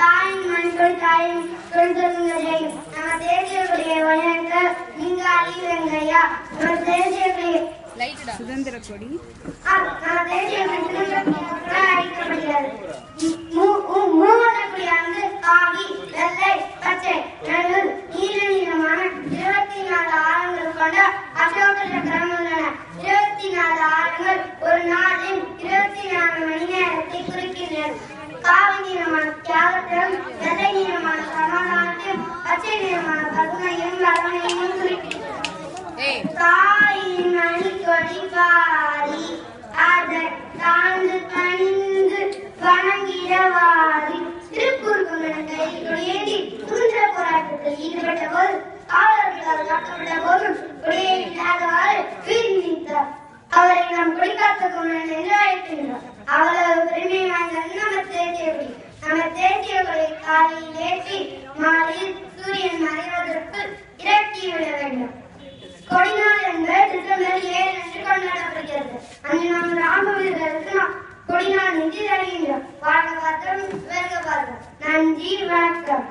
தாயின் மண்கள் தாயின் தொழில்நுட்பங்களையும் நம்ம தேசியக்கூடிய வழிநடத்த நீங்காலி வெங்கையா நம்ம தேசியக்கூடிய சுதந்திர கொடி நம்ம தேசிய அடிக்கப்படுகிறது. மூவதற்குடியானது காவி வெள்ளை பச்சை நடுவில் நீல நீளமான 24 ஆரங்கள் கொண்ட அசோக சக்கரம் உள்ளன. 24 ஆரங்கள் ஒரு நாளின் 24 மணி நேரத்தை குறிக்கின்றன. காவி நிறமான தியாகத்தையும் வெள்ளை நிறமான சமாதானத்தையும் பச்சை நிறமான பசுமையும் வளமையும் குறிக்கின்றன. தாயின் மணிக்கொடி பாரி அதை தாழ்ந்து பணிந்து வணங்கிடவாரி. திருப்பூர் குமரனை கொடியேற்றி சுதந்திர போராட்டத்தில் ஈடுபட்ட போது காவலர்களால் காக்கப்பட்ட போதும் கொடியேற்றாதவாறு வீழ்ந்தார். அவரை நாம் கொடிக்காத்த குமரன் என்று அழைக்கின்றோம். அவ்வளவு பெருமை வாய்ந்த நம்ம தேசிய கொடி. நம்ம தேசிய கொடி காலையில் ஏற்றி மாலையில் சூரியன் மறைவதற்கு இறக்கிவிட வேண்டும். கொடிநாள் என்பது டிசம்பர் 7 அன்று கொண்டாடப்படுகிறது. அன்று நாம் ராணுவ வீரர்களுக்கு கொடிநாள் நிதி தருகின்றோம். வாழ்க பார்த்தோம், வெல்க பார்த்தோம். நன்றி, வணக்கம்.